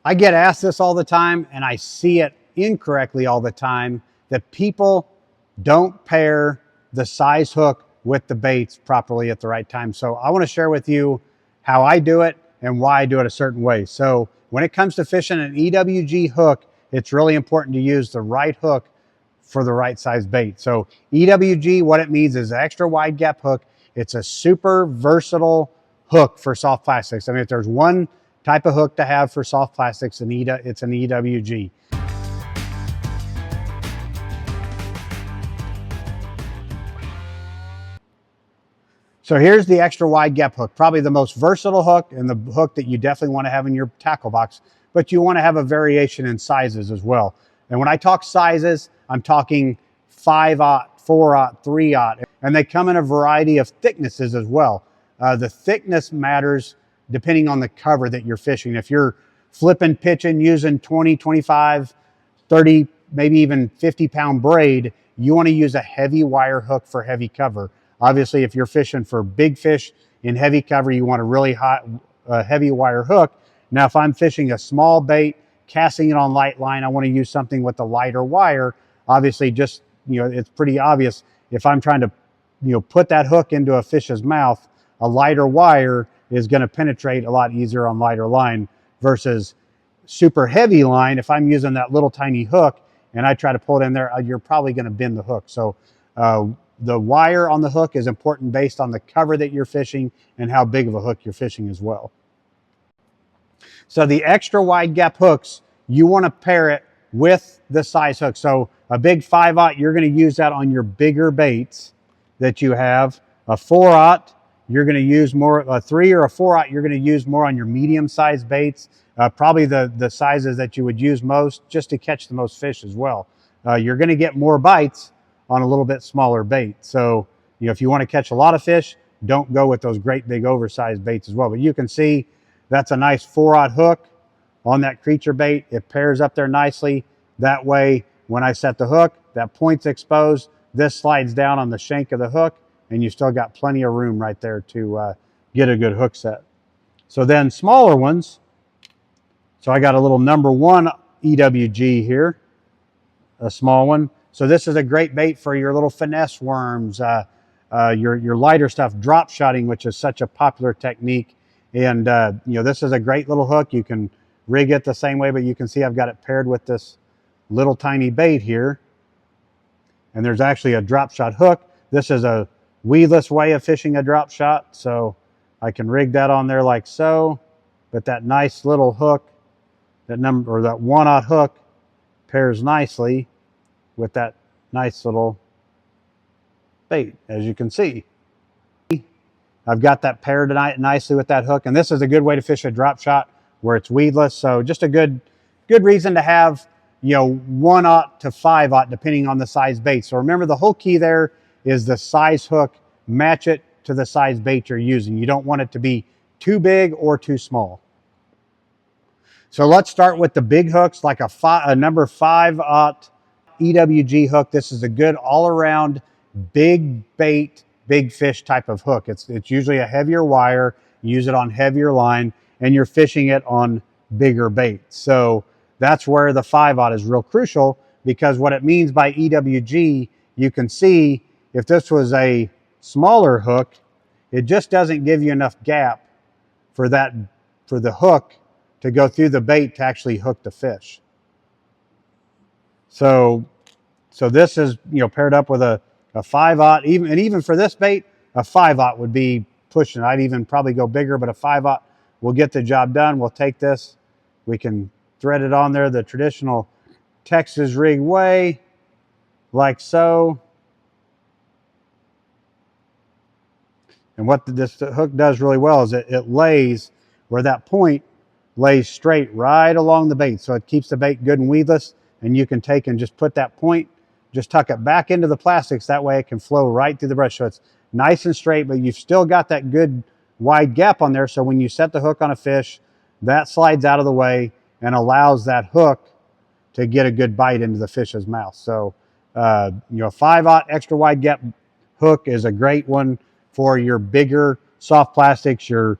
I get asked this all the time, and I see it incorrectly all the time, that people don't pair the size hook with the baits properly at the right time. So I want to share with you how I do it and why I do it a certain way. So when it comes to fishing an EWG hook, it's really important to use the right hook for the right size bait. So EWG, what it means is extra wide gap hook. It's a super versatile hook for soft plastics. I mean, if there's one type of hook to have for soft plastics, it's an EWG. So here's the extra wide gap hook, probably the most versatile hook and the hook that you definitely want to have in your tackle box, but you want to have a variation in sizes as well. And when I talk sizes, I'm talking 5/0, 4/0, 3/0, and they come in a variety of thicknesses as well. The thickness matters depending on the cover that you're fishing. If you're flipping, pitching, using 20, 25, 30, maybe even 50-pound braid, you want to use a heavy wire hook for heavy cover. Obviously, if you're fishing for big fish in heavy cover, you want a really hot, heavy wire hook. Now, if I'm fishing a small bait, casting it on light line, I want to use something with a lighter wire. Obviously, just, it's pretty obvious. If I'm trying to, put that hook into a fish's mouth, a lighter wire is going to penetrate a lot easier on lighter line versus super heavy line. If I'm using that little tiny hook and I try to pull it in there, you're probably going to bend the hook. So, the wire on the hook is important based on the cover that you're fishing and how big of a hook you're fishing as well. So the extra wide gap hooks, you want to pair it with the size hook. So a big 5/0, you're going to use that on your bigger baits that you have. A 4/0, you're going to use more. A 3 or a 4/0, you're going to use more on your medium-sized baits. Probably the sizes that you would use most just to catch the most fish as well. You're going to get more bites on a little bit smaller bait. So, if you want to catch a lot of fish, don't go with those great big oversized baits as well. But you can see that's a nice 4/0 hook on that creature bait. It pairs up there nicely. That way, when I set the hook, that point's exposed. This slides down on the shank of the hook, and you still got plenty of room right there to get a good hook set. So then smaller ones. So I got a little number 1 EWG here, a small one. So this is a great bait for your little finesse worms, your lighter stuff, drop shotting, which is such a popular technique. And, this is a great little hook. You can rig it the same way, but you can see I've got it paired with this little tiny bait here. And there's actually a drop shot hook. This is a weedless way of fishing a drop shot. So I can rig that on there like so. But that nice little hook, that 1/0 hook pairs nicely with that nice little bait, as you can see. I've got that paired nicely with that hook, and this is a good way to fish a drop shot where it's weedless. So just a good reason to have, 1/0 to 5/0 depending on the size bait. So remember, the whole key there is the size hook. Match it to the size bait you're using. You don't want it to be too big or too small. So let's start with the big hooks, like a number 5/0 EWG hook. This is a good all-around big bait, big fish type of hook. It's usually a heavier wire. You use it on heavier line, and you're fishing it on bigger bait. So that's where the 5/0 is real crucial, because what it means by EWG, you can see if this was a smaller hook, it just doesn't give you enough gap for the hook to go through the bait to actually hook the fish. So this is, paired up with a 5/0, even for this bait, a 5/0 would be pushing. I'd even probably go bigger, but a 5/0 will get the job done. We'll take this, we can thread it on there the traditional Texas rig way, like so. And what this hook does really well is it lays where that point lays straight right along the bait. So it keeps the bait good and weedless, and you can take and just put that point, just tuck it back into the plastics. That way it can flow right through the brush. So it's nice and straight, but you've still got that good wide gap on there. So when you set the hook on a fish, that slides out of the way and allows that hook to get a good bite into the fish's mouth. So, 5/0 extra wide gap hook is a great one for your bigger soft plastics, your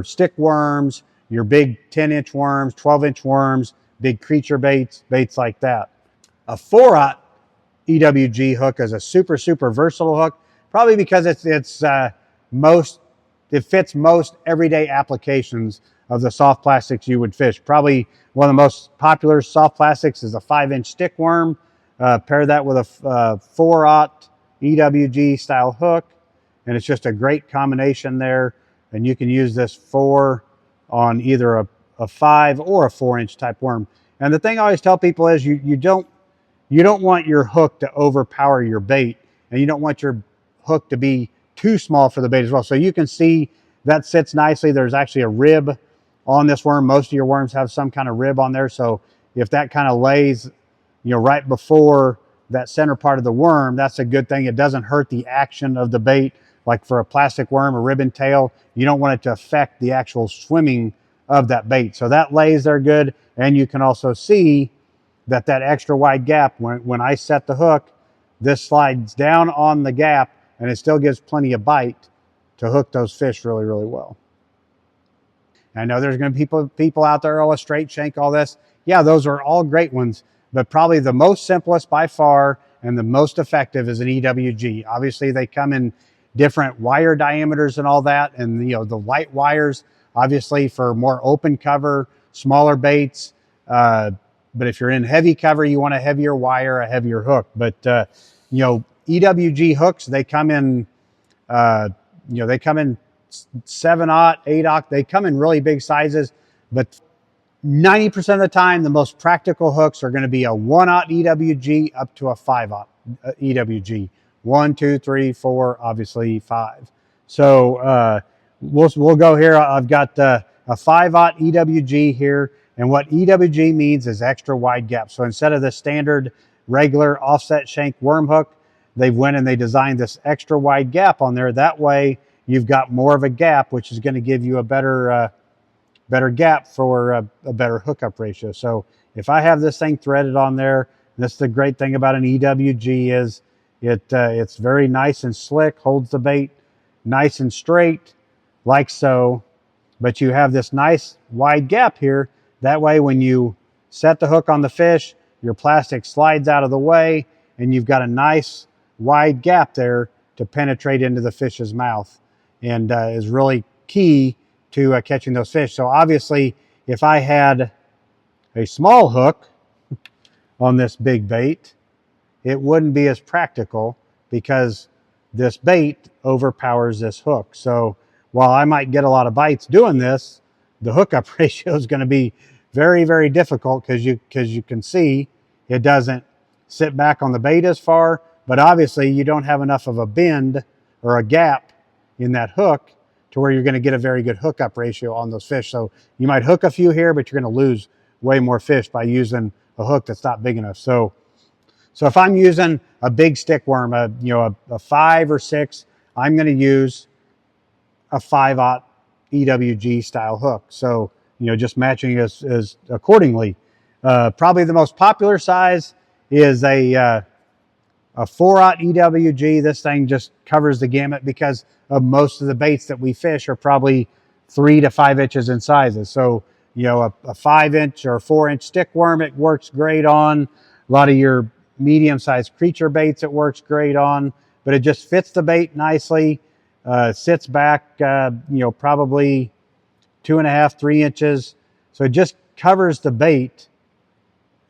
stick worms, your big 10-inch worms, 12-inch worms, big creature baits, baits like that. A 4/0 EWG hook is a super, super versatile hook, probably because it fits most everyday applications of the soft plastics you would fish. Probably one of the most popular soft plastics is a 5-inch stick worm. Pair that with a 4/0 EWG style hook, and it's just a great combination there. And you can use this 4 on either a 5 or a 4-inch type worm. And the thing I always tell people is you don't want your hook to overpower your bait, and you don't want your hook to be too small for the bait as well. So you can see that sits nicely. There's actually a rib on this worm. Most of your worms have some kind of rib on there. So if that kind of lays, right before that center part of the worm, that's a good thing. It doesn't hurt the action of the bait. Like for a plastic worm, a ribbon tail, you don't want it to affect the actual swimming of that bait. So that lays there good. And you can also see that extra wide gap, when I set the hook, this slides down on the gap, and it still gives plenty of bite to hook those fish really, really well. I know there's going to be people out there, a straight shank, all this. Yeah, those are all great ones, but probably the most simplest by far and the most effective is an EWG. Obviously, they come in different wire diameters and all that, and the light wires, obviously for more open cover, smaller baits. But if you're in heavy cover, you want a heavier wire, a heavier hook. But EWG hooks, they come in, they come in 7/0, 8/0. They come in really big sizes. But 90% of the time, the most practical hooks are going to be a 1/0 EWG up to a 5/0 EWG. 1, 2, 3, 4, obviously 5. So we'll go here. I've got a 5/0 EWG here. And what EWG means is extra wide gap. So instead of the standard regular offset shank worm hook, they went and they designed this extra wide gap on there. That way you've got more of a gap, which is going to give you a better gap for a better hookup ratio. So if I have this thing threaded on there, that's the great thing about an EWG is it's very nice and slick, holds the bait nice and straight, like so. But you have this nice wide gap here. That way, when you set the hook on the fish, your plastic slides out of the way, and you've got a nice wide gap there to penetrate into the fish's mouth, and is really key to catching those fish. So obviously, if I had a small hook on this big bait, it wouldn't be as practical because this bait overpowers this hook. So while I might get a lot of bites doing this, the hookup ratio is going to be very, very difficult because you can see it doesn't sit back on the bait as far, but obviously you don't have enough of a bend or a gap in that hook to where you're going to get a very good hookup ratio on those fish. So you might hook a few here, but you're going to lose way more fish by using a hook that's not big enough. So if I'm using a big stick worm, a 5 or 6, I'm going to use a 5/0 EWG style hook. So, just matching as accordingly. Probably the most popular size is a 4/0 EWG. This thing just covers the gamut because of most of the baits that we fish are probably 3 to 5 inches in sizes. So, a 5-inch or 4-inch stick worm, it works great on. A lot of your medium-sized creature baits, it works great on, but it just fits the bait nicely. Sits back, probably 2.5, 3 inches. So it just covers the bait,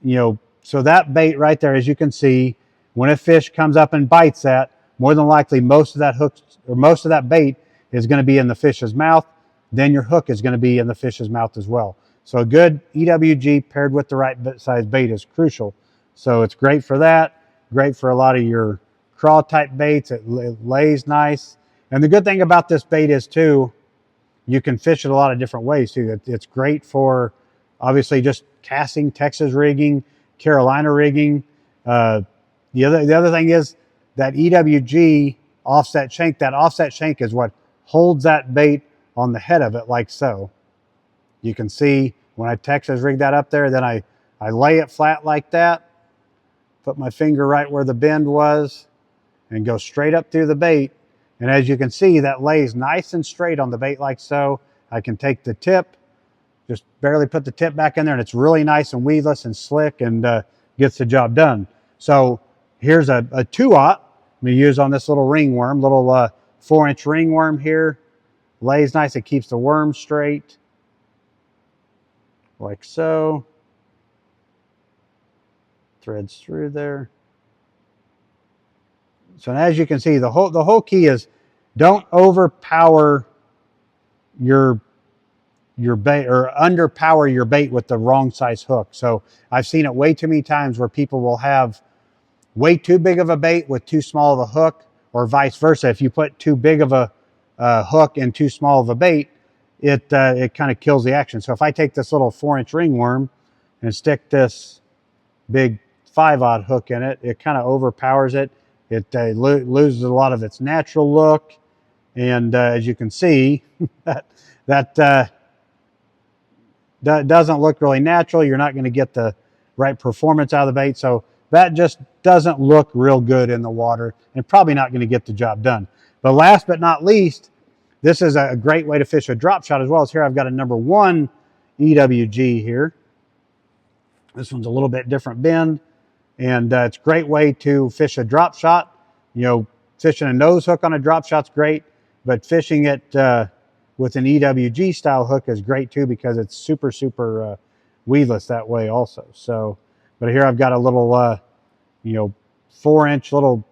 so that bait right there, as you can see, when a fish comes up and bites that, more than likely most of that hook or most of that bait is going to be in the fish's mouth. Then your hook is going to be in the fish's mouth as well. So a good EWG paired with the right size bait is crucial. So it's great for that, great for a lot of your crawl type baits. It lays nice. And the good thing about this bait is too, you can fish it a lot of different ways too. It's great for obviously just casting, Texas rigging, Carolina rigging. The other thing is that EWG offset shank. That offset shank is what holds that bait on the head of it, like so. You can see when I Texas rig that up there, then I lay it flat like that, put my finger right where the bend was, and go straight up through the bait. And as you can see, that lays nice and straight on the bait like so. I can take the tip, Just barely put the tip back in there, and it's really nice and weedless and slick, and gets the job done. So here's a 2/0 I'm going to use on this little ringworm, little 4-inch ringworm here. Lays nice, it keeps the worm straight, like so. Threads through there. So as you can see, the whole key is don't overpower your bait, or underpower your bait with the wrong size hook. So I've seen it way too many times where people will have way too big of a bait with too small of a hook, or vice versa. If you put too big of a hook and too small of a bait, it kind of kills the action. So if I take this little 4-inch ringworm and stick this big 5/0 hook in it, it kind of overpowers it. It loses a lot of its natural look, and as you can see, that doesn't look really natural. You're not going to get the right performance out of the bait, so that just doesn't look real good in the water, and probably not going to get the job done. But last but not least, this is a great way to fish a drop shot as well. As here I've got a number 1 EWG here. This one's a little bit different bend, and it's a great way to fish a drop shot. You know, fishing a nose hook on a drop shot's great, but fishing it with an EWG style hook is great too, because it's super weedless that way also. So, but here I've got a little, you know, 4-inch little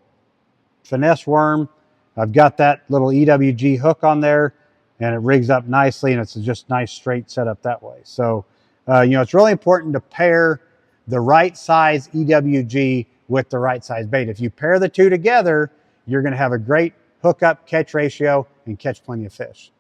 finesse worm. I've got that little EWG hook on there, and it rigs up nicely, and it's just nice straight setup that way. So, you know, it's really important to pair the right size EWG with the right size bait. If you pair the two together, you're going to have a great hookup catch ratio and catch plenty of fish.